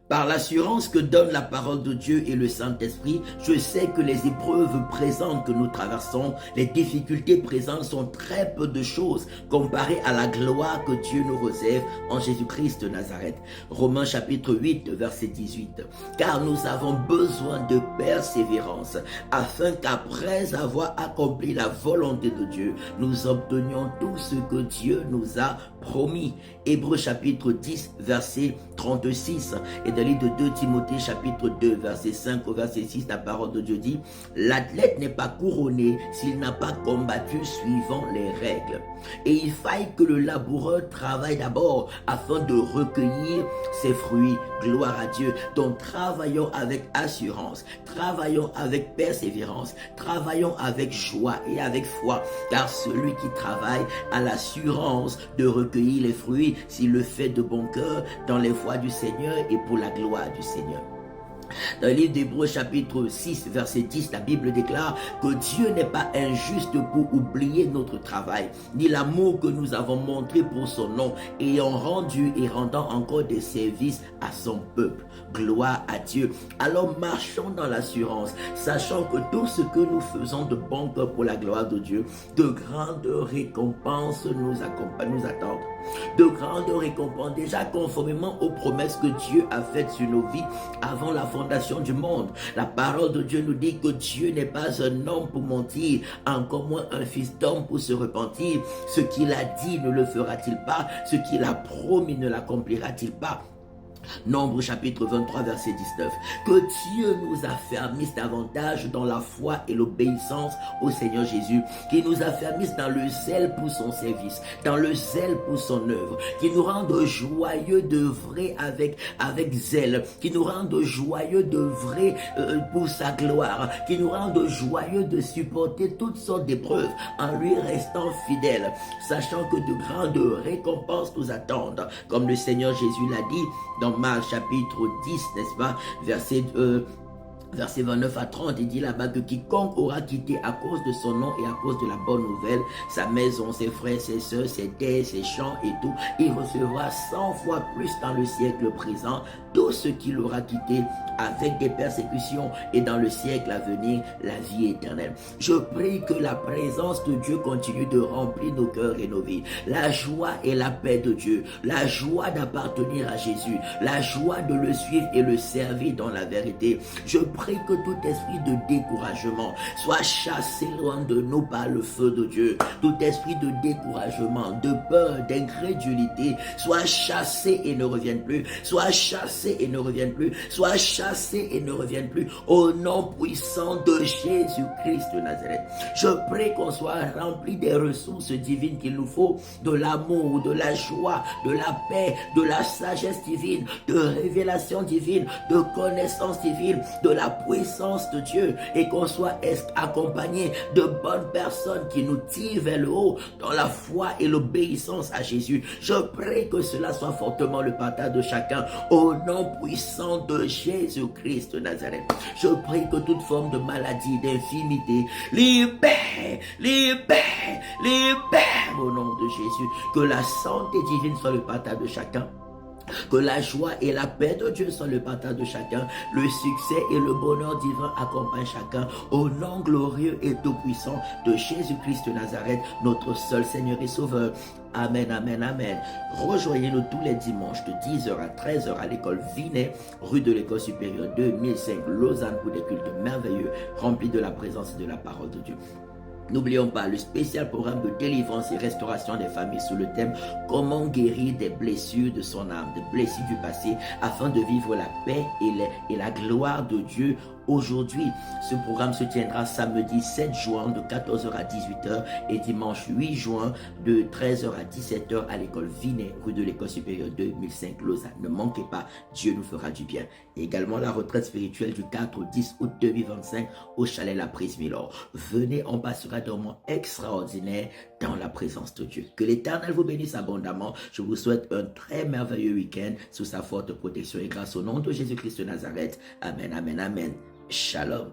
Par l'assurance que donne la parole de Dieu et le Saint-Esprit, je sais que les épreuves présentes que nous traversons, les difficultés présentes sont très peu de choses comparées à la gloire que Dieu nous réserve en Jésus-Christ de Nazareth. Romains chapitre 8, verset 18. Car nous avons besoin de persévérance, afin qu'après avoir accompli la volonté de Dieu, nous obtenions tout ce que Dieu nous a promis. Hébreux chapitre 10, verset 36. Et dans le livre de 2 Timothée chapitre 2, verset 5 au verset 6, la parole de Dieu dit: l'athlète n'est pas couronné s'il n'a pas combattu suivant les règles. Et il faille que le laboureur travaille d'abord afin de recueillir ses fruits. Gloire à Dieu. Donc travaillons avec assurance, travaillons avec persévérance, travaillons avec joie et avec foi, car celui qui travaille a l'assurance de recueillir les fruits s'il le fait de bon cœur dans les voies du Seigneur et pour la gloire du Seigneur. Dans le livre d'Hébreux chapitre 6 verset 10, la Bible déclare que Dieu n'est pas injuste pour oublier notre travail, ni l'amour que nous avons montré pour son nom, ayant rendu et rendant encore des services à son peuple. Gloire à Dieu. Alors marchons dans l'assurance, sachant que tout ce que nous faisons de bon cœur pour la gloire de Dieu, de grandes récompenses nous attendent. De grandes récompenses, déjà conformément aux promesses que Dieu a faites sur nos vies avant la fondation du monde. La parole de Dieu nous dit que Dieu n'est pas un homme pour mentir, encore moins un fils d'homme pour se repentir. Ce qu'il a dit ne le fera-t-il pas? Ce qu'il a promis ne l'accomplira-t-il pas? Nombre chapitre 23 verset 19. Que Dieu nous affermisse davantage dans la foi et l'obéissance au Seigneur Jésus, qui nous affermisse dans le zèle pour son service, dans le zèle pour son œuvre, qui nous rende joyeux d'œuvrer avec zèle, qui nous rende joyeux d'œuvrer pour sa gloire, qui nous rende joyeux de supporter toutes sortes d'épreuves en lui restant fidèle, sachant que de grandes récompenses nous attendent, comme le Seigneur Jésus l'a dit dans Marc chapitre 10, n'est-ce pas, verset 29 à 30, il dit là-bas que quiconque aura quitté à cause de son nom et à cause de la bonne nouvelle, sa maison, ses frères, ses soeurs, ses terres, ses champs et tout, il recevra 100 fois plus dans le siècle présent tout ce qu'il aura quitté avec des persécutions et dans le siècle à venir, la vie éternelle. Je prie que la présence de Dieu continue de remplir nos cœurs et nos vies. La joie et la paix de Dieu, la joie d'appartenir à Jésus, la joie de le suivre et le servir dans la vérité. Je prie que tout esprit de découragement soit chassé loin de nous par le feu de Dieu. Tout esprit de découragement, de peur, d'incrédulité soit chassé et ne revienne plus. Soit chassé et ne revienne plus. Soit chassé et ne revienne plus. Au nom puissant de Jésus-Christ de Nazareth. Je prie qu'on soit rempli des ressources divines qu'il nous faut, de l'amour, de la joie, de la paix, de la sagesse divine, de révélation divine, de connaissance divine, de la puissance de Dieu, et qu'on soit accompagné de bonnes personnes qui nous tirent vers le haut dans la foi et l'obéissance à Jésus. Je prie que cela soit fortement le partage de chacun au nom puissant de Jésus-Christ de Nazareth. Je prie que toute forme de maladie, d'infirmité, libère au nom de Jésus. Que la santé divine soit le partage de chacun. Que la joie et la paix de Dieu soient le partage de chacun. Le succès et le bonheur divin accompagnent chacun. Au nom glorieux et tout-puissant de Jésus-Christ de Nazareth, notre seul Seigneur et Sauveur. Amen, amen, amen. Rejoignez-nous tous les dimanches de 10h à 13h à l'école Vinet, rue de l'école supérieure 2005, Lausanne, pour des cultes merveilleux, remplis de la présence et de la parole de Dieu. N'oublions pas le spécial programme de délivrance et restauration des familles sous le thème « Comment guérir des blessures de son âme, des blessures du passé, afin de vivre la paix et la gloire de Dieu aujourd'hui ». Ce programme se tiendra samedi 7 juin de 14h à 18h et dimanche 8 juin de 13h à 17h à l'école Vinet, rue de l'école supérieure 2005, Lausanne. Ne manquez pas, Dieu nous fera du bien. Et également la retraite spirituelle du 4 au 10 août 2025 au chalet La Prise Milor. Venez, on passera un moment extraordinaire dans la présence de Dieu. Que l'Éternel vous bénisse abondamment. Je vous souhaite un très merveilleux week-end sous sa forte protection et grâce au nom de Jésus-Christ de Nazareth. Amen, amen, amen. Shalom.